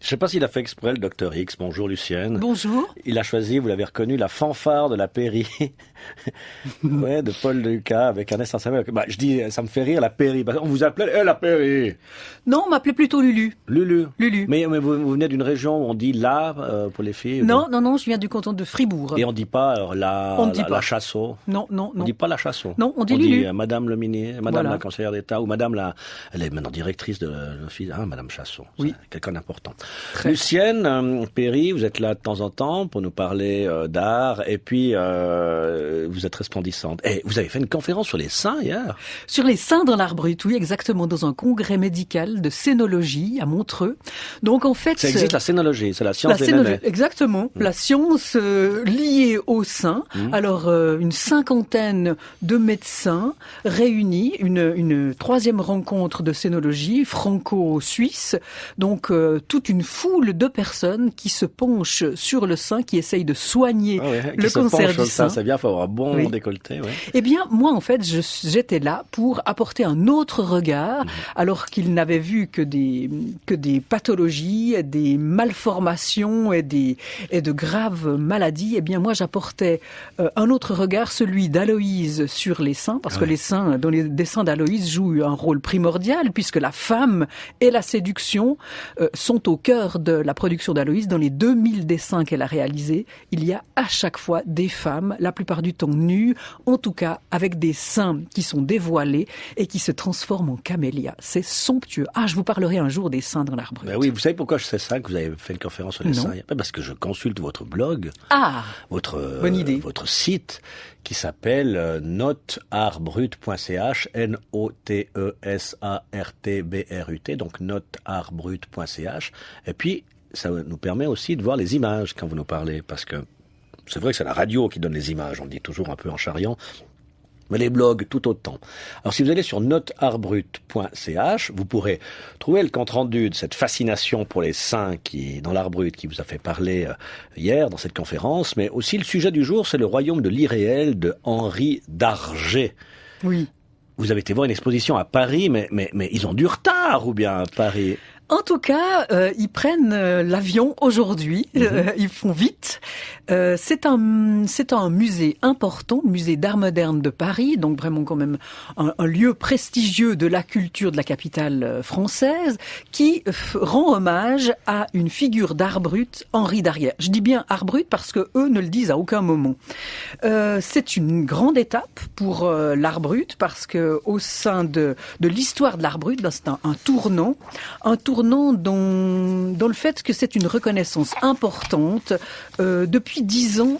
Je sais pas s'il a fait exprès, le Dr X. Bonjour Lucienne. Bonjour. Il a choisi, vous l'avez reconnu, la fanfare de la Pairie. Ouais, de Paul de Lucas avec un S en samuel. Bah, je dis, ça me fait rire, la Pairie. On vous appelait la Pairie. Non, on m'appelait plutôt Lulu. Lulu. Mais vous venez d'une région où on dit la pour les filles? Non, je viens du canton de Fribourg. Et on dit pas la Chassot. Non. On dit pas la Chassot. Non, on dit Lulu. Dit Madame le ministre, Madame voilà. la conseillère d'État ou Madame elle est maintenant directrice de l'office. Madame Chassot. Oui. C'est quelqu'un d'important. Lucienne Pairie, vous êtes là de temps en temps pour nous parler d'art et puis vous êtes resplendissante. Et vous avez fait une conférence sur les seins hier. Sur les seins dans l'art brut, oui, exactement, dans un congrès médical de scénologie à Montreux. Donc en fait, ça existe la scénologie, c'est la science des nénés. Exactement, la science liée au sein. Alors une cinquantaine de médecins réunis, une troisième rencontre de scénologie franco-suisse. Donc toute une foule de personnes qui se penchent sur le sein, qui essayent de soigner le cancer du sein. C'est bien, il faut avoir un bon décolleté. Ouais. Eh bien, moi, en fait, j'étais là pour apporter un autre regard, alors qu'ils n'avaient vu que des pathologies, des malformations et de graves maladies. Eh bien, moi, j'apportais un autre regard, celui d'Aloïse sur les seins, parce que les seins, dans les dessins d'Aloïse, jouent un rôle primordial, puisque la femme et la séduction sont au cœur de la production d'Aloïse. Dans les 2000 dessins qu'elle a réalisés, il y a à chaque fois des femmes, la plupart du temps nues, en tout cas avec des seins qui sont dévoilés et qui se transforment en camélias. C'est somptueux. Je vous parlerai un jour des seins dans l'art brut. Ben oui, vous savez pourquoi je sais ça, que vous avez fait une conférence sur les seins? Parce que je consulte votre blog, bonne idée. Votre site qui s'appelle noteartbrut.ch, NOTESARTBRUT, donc noteartbrut.ch. Et puis, ça nous permet aussi de voir les images quand vous nous parlez, parce que c'est vrai que c'est la radio qui donne les images, on le dit toujours un peu en charriant, mais les blogs tout autant. Alors si vous allez sur noteartbrut.ch, vous pourrez trouver le compte-rendu de cette fascination pour les seins dans l'art brut qui vous a fait parler hier dans cette conférence, mais aussi le sujet du jour, c'est le royaume de l'irréel de Henri Darget. Oui. Vous avez été voir une exposition à Paris, mais ils ont du retard ou bien à Paris? En tout cas, ils prennent l'avion aujourd'hui. Ils font vite. C'est un musée important, le musée d'art moderne de Paris, donc vraiment quand même un lieu prestigieux de la culture de la capitale française, qui rend hommage à une figure d'art brut, Henri Darget. Je dis bien art brut parce que eux ne le disent à aucun moment. C'est une grande étape pour l'art brut parce que au sein de l'histoire de l'art brut, c'est un tournant dans le fait que c'est une reconnaissance importante. Depuis 10 ans,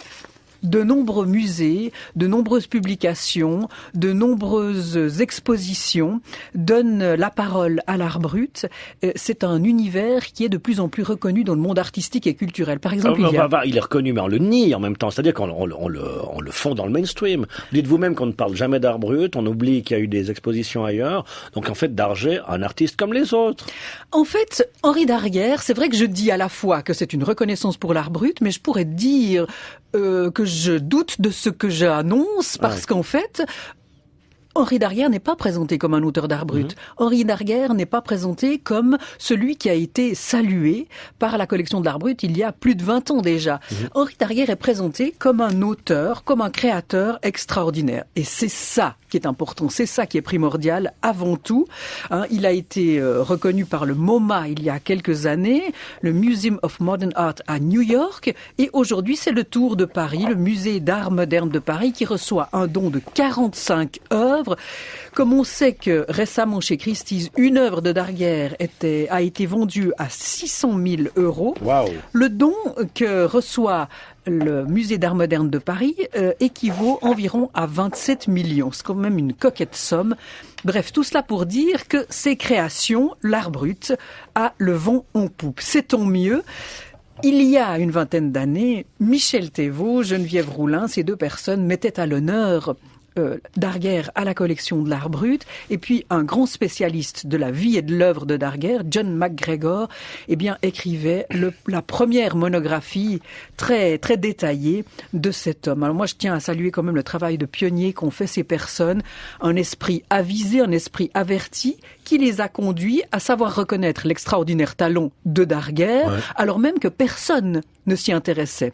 de nombreux musées, de nombreuses publications, de nombreuses expositions donnent la parole à l'art brut. C'est un univers qui est de plus en plus reconnu dans le monde artistique et culturel. Par exemple, il est reconnu, mais on le nie en même temps. C'est-à-dire qu'on le fond dans le mainstream. Vous dites vous-même qu'on ne parle jamais d'art brut, on oublie qu'il y a eu des expositions ailleurs. Donc en fait, Darget, un artiste comme les autres. En fait, Henri Darget, c'est vrai que je dis à la fois que c'est une reconnaissance pour l'art brut, mais je pourrais dire que je doute de ce que j'annonce parce qu'en fait, Henri Darget n'est pas présenté comme un auteur d'art brut. Henri Darget n'est pas présenté comme celui qui a été salué par la collection de l'art brut il y a plus de 20 ans déjà. Henri Darget est présenté comme un auteur, comme un créateur extraordinaire. Et c'est ça qui est important, c'est ça qui est primordial avant tout. Il a été reconnu par le MoMA il y a quelques années, le Museum of Modern Art à New York, et aujourd'hui c'est le tour de Paris, le musée d'art moderne de Paris qui reçoit un don de 45 œuvres. Comme on sait que récemment chez Christie's, une œuvre de Darget a été vendue à 600 000 €. Wow. Le don que reçoit le musée d'art moderne de Paris équivaut environ à 27 millions. C'est quand même une coquette somme. Bref, tout cela pour dire que ces créations, l'art brut, a le vent en poupe. C'est tant mieux. Il y a une vingtaine d'années, Michel Thévaux, Geneviève Roulin, ces deux personnes mettaient à l'honneur Darguer à la collection de l'art brut, et puis un grand spécialiste de la vie et de l'œuvre de Darguer, John McGregor, eh bien écrivait la première monographie très très détaillée de cet homme. Alors moi je tiens à saluer quand même le travail de pionnier qu'ont fait ces personnes, un esprit avisé, un esprit averti qui les a conduits à savoir reconnaître l'extraordinaire talent de Darguer, alors même que personne ne s'y intéressait.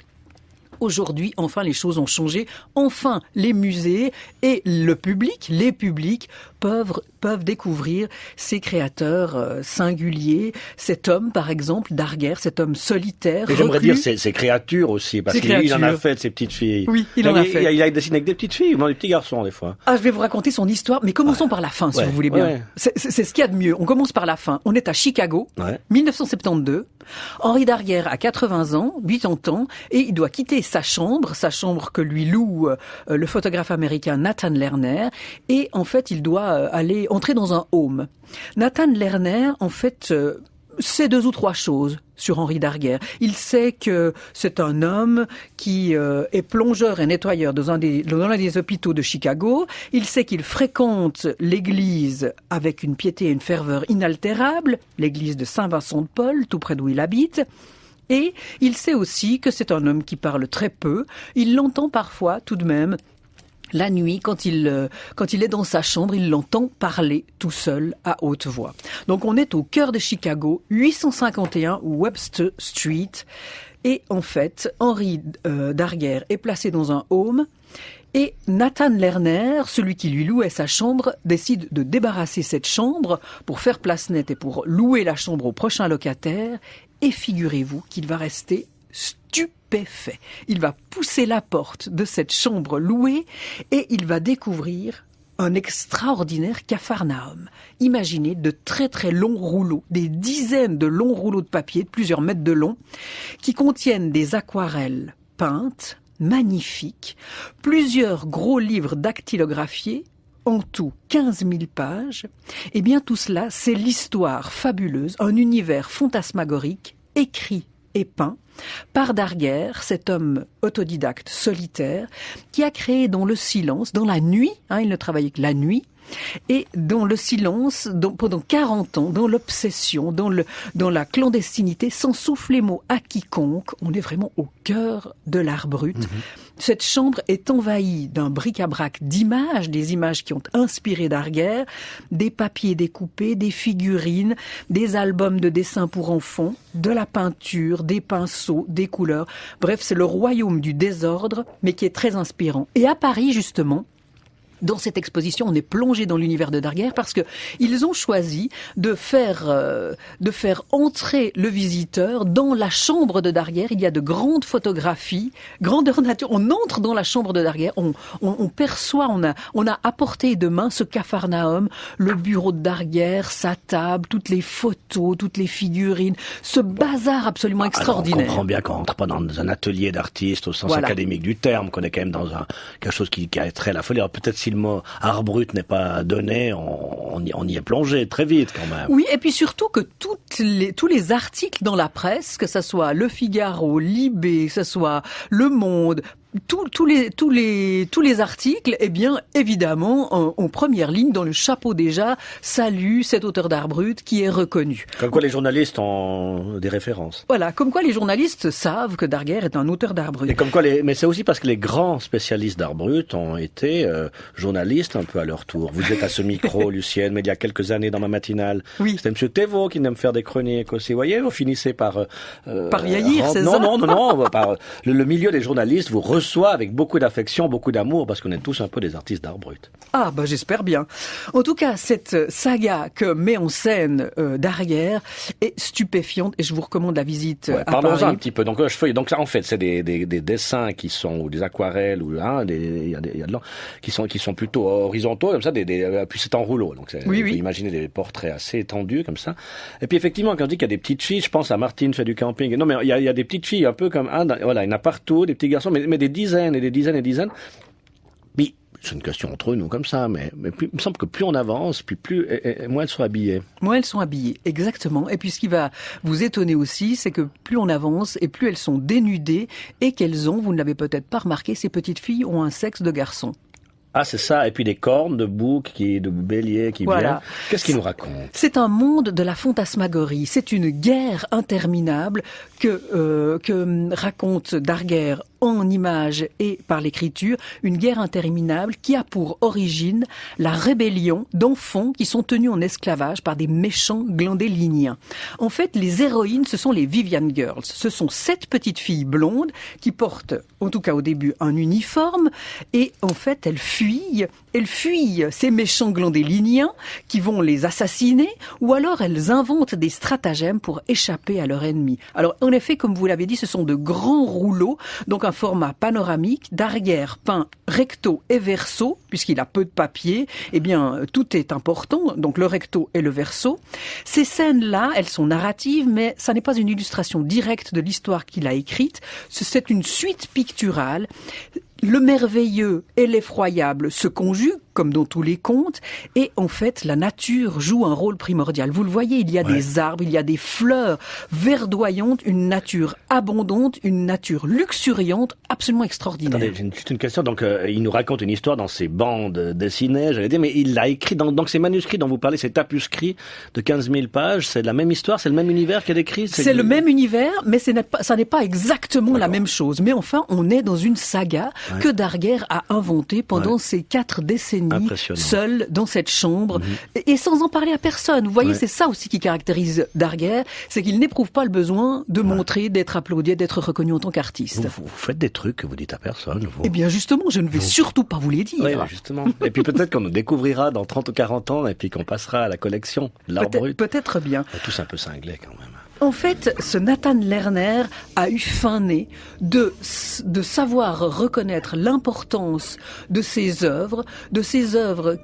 Aujourd'hui, enfin, les choses ont changé. Enfin, les musées et le public, les publics peuvent découvrir ces créateurs singuliers. Cet homme, par exemple, Darguer, cet homme solitaire. Et j'aimerais dire ces créatures aussi, parce qu'il en a fait de ces petites filles. Oui, il en a fait. Il a dessiné avec des petites filles, ou des petits garçons, des fois. Ah, je vais vous raconter son histoire, mais commençons par la fin, si vous voulez bien. Ouais. C'est ce qu'il y a de mieux. On commence par la fin. On est à Chicago, 1972. Henri Darguer a 80 ans, 80 ans, et il doit quitter sa chambre que lui loue le photographe américain Nathan Lerner, et en fait, il doit entrer dans un home. Nathan Lerner, en fait, sait 2 ou 3 choses sur Henri Darguer. Il sait que c'est un homme qui est plongeur et nettoyeur dans l'un des hôpitaux de Chicago. Il sait qu'il fréquente l'église avec une piété et une ferveur inaltérables, l'église de Saint-Vincent-de-Paul, tout près d'où il habite. Et il sait aussi que c'est un homme qui parle très peu. Il l'entend parfois tout de même. La nuit, quand il est dans sa chambre, il l'entend parler tout seul à haute voix. Donc on est au cœur de Chicago, 851 Webster Street. Et en fait, Henri Darguer est placé dans un home. Et Nathan Lerner, celui qui lui louait sa chambre, décide de débarrasser cette chambre pour faire place nette et pour louer la chambre au prochain locataire. Et figurez-vous qu'il va rester stupéfait. Il va pousser la porte de cette chambre louée et il va découvrir un extraordinaire capharnaüm. Imaginez de très très longs rouleaux, des dizaines de longs rouleaux de papier de plusieurs mètres de long, qui contiennent des aquarelles peintes, magnifiques, plusieurs gros livres dactylographiés, en tout 15 000 pages. Eh bien tout cela, c'est l'histoire fabuleuse, un univers fantasmagorique, écrit et peint par Darguer, cet homme autodidacte solitaire, qui a créé dans le silence, dans la nuit, il ne travaillait que la nuit, et dans le silence, pendant 40 ans, dans l'obsession, dans la clandestinité, sans souffler mot à quiconque. On est vraiment au cœur de l'art brut. Cette chambre est envahie d'un bric-à-brac d'images, des images qui ont inspiré Darguer, des papiers découpés, des figurines, des albums de dessins pour enfants, de la peinture, des pinceaux, des couleurs. Bref, c'est le royaume du désordre, mais qui est très inspirant. Et à Paris, justement, dans cette exposition, on est plongé dans l'univers de Darguer parce que ils ont choisi de faire entrer le visiteur dans la chambre de Darguer. Il y a de grandes photographies, grandeur nature. On entre dans la chambre de Darguer, on perçoit, on a apporté de main ce capharnaüm, le bureau de Darguer, sa table, toutes les photos, toutes les figurines, ce bazar absolument extraordinaire. Alors on comprend bien qu'on rentre pas dans un atelier d'artiste au sens académique du terme, qu'on est quand même dans quelque chose qui a trait à la folie. Alors peut-être si le mot art brut n'est pas donné, on y est plongé très vite quand même. Oui, et puis surtout que tous les articles dans la presse, que ça soit Le Figaro, Libé, que ça soit Le Monde, tous les articles, eh bien, évidemment, en première ligne, dans le chapeau déjà, saluent cet auteur d'art brut qui est reconnu. Comme quoi les journalistes ont des références. Voilà, comme quoi les journalistes savent que Darguer est un auteur d'art brut. Et comme quoi mais c'est aussi parce que les grands spécialistes d'art brut ont été journalistes un peu à leur tour. Vous êtes à ce micro, Lucienne, mais il y a quelques années dans ma matinale, c'était Monsieur Thévaux qui aime faire des chroniques aussi. Vous voyez, vous finissez par vieillir, c'est ça? Non, par le milieu des journalistes vous reçoit avec beaucoup d'affection, beaucoup d'amour, parce qu'on est tous un peu des artistes d'art brut. Ah, j'espère bien. En tout cas, cette saga que met en scène Darguer est stupéfiante et je vous recommande la visite à Paris. Parlons-en un petit peu. Donc, donc ça, en fait, c'est des dessins qui sont, ou des aquarelles, ou il y a de l'an, qui sont plutôt horizontaux, comme ça, puis c'est en rouleau. Donc, vous imaginez des portraits assez étendus, comme ça. Et puis, effectivement, quand on dit qu'il y a des petites filles, je pense à Martine fait du camping. Non, mais il y a des petites filles un peu comme, voilà, il y en a partout, des petits garçons, mais des dizaines et des dizaines et des dizaines. Mais c'est une question entre nous comme ça, mais il me semble que plus on avance, puis moins elles sont habillées. Moins elles sont habillées, exactement. Et puis ce qui va vous étonner aussi, c'est que plus on avance et plus elles sont dénudées et qu'elles ont, vous ne l'avez peut-être pas remarqué, ces petites filles ont un sexe de garçon. Ah, c'est ça. Et puis des cornes de bouc, de bélier qui viennent. Qu'est-ce qu'il nous raconte? C'est un monde de la fantasmagorie. C'est une guerre interminable que raconte Darguerre en images et par l'écriture, une guerre interminable qui a pour origine la rébellion d'enfants qui sont tenus en esclavage par des méchants glandélyniens. En fait, les héroïnes, ce sont les Vivian Girls. Ce sont 7 petites filles blondes qui portent, en tout cas au début, un uniforme et en fait, elles fuient ces méchants glandélyniens qui vont les assassiner ou alors elles inventent des stratagèmes pour échapper à leur ennemi. Alors, en effet, comme vous l'avez dit, ce sont de grands rouleaux, donc un format panoramique. Darguerre peint recto et verso, puisqu'il a peu de papier, eh bien, tout est important, donc le recto et le verso. Ces scènes-là, elles sont narratives, mais ça n'est pas une illustration directe de l'histoire qu'il a écrite, c'est une suite picturale. Le merveilleux et l'effroyable se conjuguent, comme dans tous les contes, et en fait, la nature joue un rôle primordial. Vous le voyez, il y a des arbres, il y a des fleurs verdoyantes, une nature abondante, une nature luxuriante, absolument extraordinaire. Attendez, j'ai juste une question. Donc, il nous raconte une histoire dans ses bandes dessinées, j'allais dire, mais il l'a écrit dans ces manuscrits dont vous parlez, ces tapuscrits de 15 000 pages, c'est la même histoire, c'est le même univers qu'il a décrit? C'est le même univers, mais ça n'est pas exactement la même chose. Mais enfin, on est dans une saga que Darguerre a inventée pendant ces 4 décennies, seul dans cette chambre, et sans en parler à personne. Vous voyez, c'est ça aussi qui caractérise Darguerre, c'est qu'il n'éprouve pas le besoin de montrer, d'être applaudi, d'être reconnu en tant qu'artiste. Vous faites des trucs que vous dites à personne, vous. Eh bien justement, je ne vais surtout pas vous les dire. Oui, justement. Et puis peut-être qu'on nous découvrira dans 30 ou 40 ans, et puis qu'on passera à la collection de l'art brut. Peut-être bien. On est tous un peu cinglés quand même. En fait, ce Nathan Lerner a eu fin nez de savoir reconnaître l'importance de ses œuvres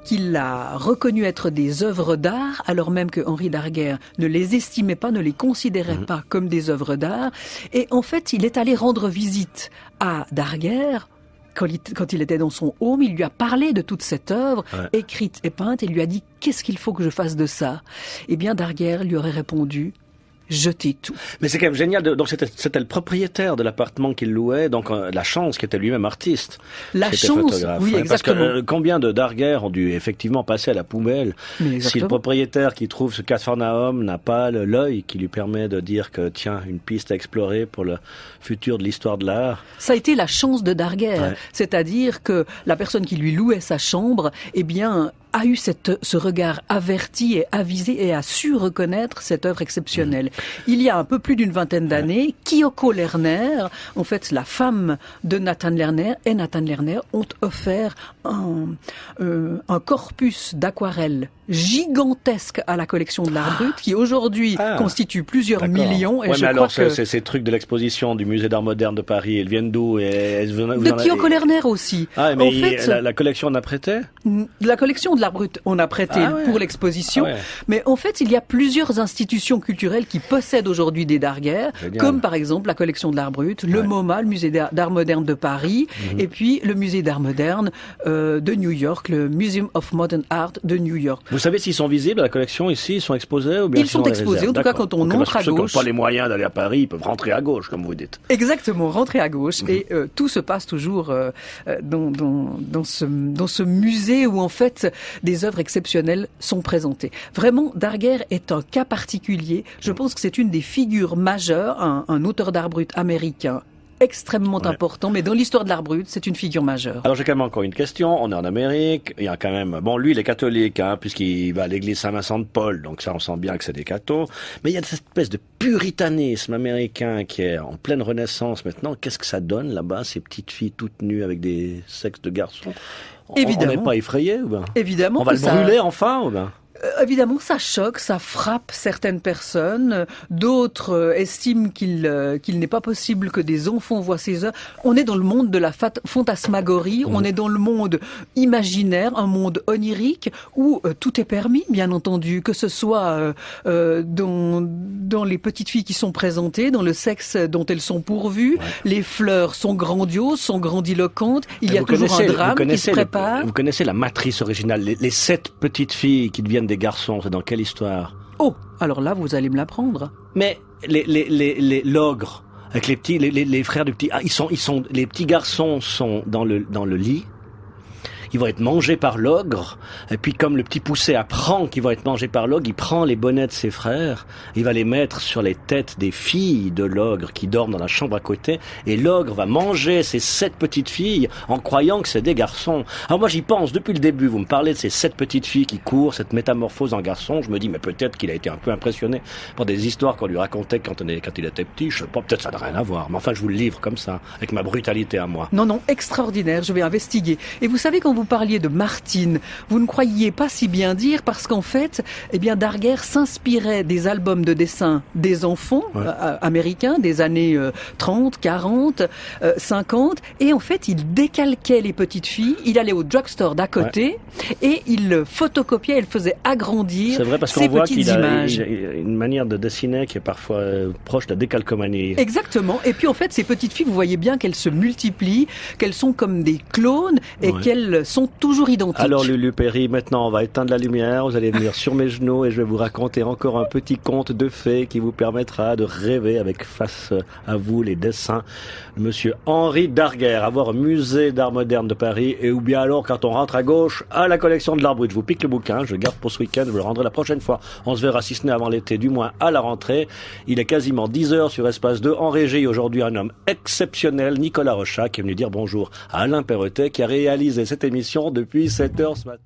qu'il a reconnues être des œuvres d'art, alors même que Henri Darguerre ne les estimait pas, ne les considérait pas comme des œuvres d'art. Et en fait, il est allé rendre visite à Darguerre. Quand il était dans son home, il lui a parlé de toute cette œuvre, écrite et peinte, et lui a dit « Qu'est-ce qu'il faut que je fasse de ça ?» Eh bien, Darguerre lui aurait répondu « Jeter tout. » Mais c'est quand même génial. Donc c'était le propriétaire de l'appartement qu'il louait, donc la chance qui était lui-même artiste. La chance, oui, exactement. Parce que combien de Darguerre ont dû effectivement passer à la poubelle si le propriétaire qui trouve ce Capharnaüm n'a pas l'œil qui lui permet de dire que tiens, une piste à explorer pour le futur de l'histoire de l'art. Ça a été la chance de Darguerre, c'est-à-dire que la personne qui lui louait sa chambre, eh bien, a eu ce regard averti et avisé et a su reconnaître cette œuvre exceptionnelle. Il y a un peu plus d'une vingtaine d'années, Kyoko Lerner, en fait la femme de Nathan Lerner et Nathan Lerner ont offert un corpus d'aquarelles gigantesque à la collection de l'art brut qui aujourd'hui constitue plusieurs millions. Et mais alors ces trucs de l'exposition du musée d'art moderne de Paris, elles viennent d'où? De Kyoko Lerner aussi. Ah, mais en fait, la collection en a prêté? La collection de l'art brut on a prêté pour l'exposition, mais en fait il y a plusieurs institutions culturelles qui possèdent aujourd'hui des Darguerre, comme par exemple la collection de l'art brut, le MoMA, le musée d'art moderne de Paris, et puis le musée d'art moderne de New York, le Museum of Modern Art de New York. Vous savez s'ils sont visibles à la collection ici, ils sont exposés ou bien ils sont exposés, en tout cas quand on entre à gauche. Ceux qui n'ont pas les moyens d'aller à Paris, ils peuvent rentrer à gauche, comme vous dites. Exactement, rentrer à gauche, et tout se passe toujours dans ce musée où en fait des œuvres exceptionnelles sont présentées. Vraiment, Darguerre est un cas particulier. Je pense que c'est une des figures majeures, un auteur d'art brut américain extrêmement important, mais dans l'histoire de l'art brut, c'est une figure majeure. Alors j'ai quand même encore une question. On est en Amérique, il y a quand même... Bon, lui, il est catholique, puisqu'il va à l'église Saint-Vincent de Paul, donc ça, on sent bien que c'est des cathos. Mais il y a cette espèce de puritanisme américain qui est en pleine renaissance maintenant. Qu'est-ce que ça donne là-bas, ces petites filles toutes nues avec des sexes de garçons? Évidemment. On n'est pas effrayé ou bien? Évidemment. On va le brûler enfin ou bien? Évidemment, ça choque, ça frappe certaines personnes. D'autres estiment qu'il n'est pas possible que des enfants voient ces œuvres. On est dans le monde de la fantasmagorie, on est dans le monde imaginaire, un monde onirique où tout est permis, bien entendu, que ce soit dans les petites filles qui sont présentées, dans le sexe dont elles sont pourvues. Les fleurs sont grandioses, sont grandiloquentes. Il y a toujours un drame qui se prépare. Vous connaissez la matrice originale, les 7 petites filles qui deviennent des garçons, c'est dans quelle histoire? Oh, alors là, vous allez me l'apprendre. Mais l'ogre, avec les frères du petit, les petits garçons sont dans le lit. ils vont être mangés par l'ogre. Et puis comme le petit poucet apprend qu'ils vont être mangés par l'ogre, il prend les bonnets de ses frères, il va les mettre sur les têtes des filles de l'ogre qui dorment dans la chambre à côté, et l'ogre va manger ces 7 petites filles en croyant que c'est des garçons. Alors moi j'y pense depuis le début, vous me parlez de ces 7 petites filles qui courent, cette métamorphose en garçon, je me dis mais peut-être qu'il a été un peu impressionné par des histoires qu'on lui racontait quand il était petit, je sais pas, peut-être ça n'a rien à voir, mais enfin je vous le livre comme ça, avec ma brutalité à moi. Non, non, extraordinaire, je vais investiguer. Et vous savez, quand vous parliez de Martine, vous ne croyiez pas si bien dire parce qu'en fait, eh bien, Darguer s'inspirait des albums de dessin des enfants américains des années 30, 40, 50, et en fait, il décalquait les petites filles, il allait au drugstore d'à côté et il photocopiait, il faisait agrandir c'est vrai, parce qu'on ces voit petites qu'il a images. une manière de dessiner qui est parfois proche de la décalcomanie. Exactement. Et puis en fait, ces petites filles, vous voyez bien qu'elles se multiplient, qu'elles sont comme des clones et qu'elles sont toujours identiques. Alors Lulu Perry, maintenant on va éteindre la lumière, vous allez venir sur mes genoux et je vais vous raconter encore un petit conte de fées qui vous permettra de rêver avec face à vous les dessins de monsieur Henri Darguer, à voir au musée d'art moderne de Paris, et ou bien alors quand on rentre à gauche à la collection de l'art brut. Je vous pique le bouquin, je le garde pour ce week-end, je vous le rendrai la prochaine fois. On se verra si ce n'est avant l'été, du moins à la rentrée. Il est quasiment 10h sur Espace 2 en régie. Aujourd'hui un homme exceptionnel, Nicolas Rochat, qui est venu dire bonjour à Alain Perrotet, qui a réalisé cette émission depuis 7h ce matin.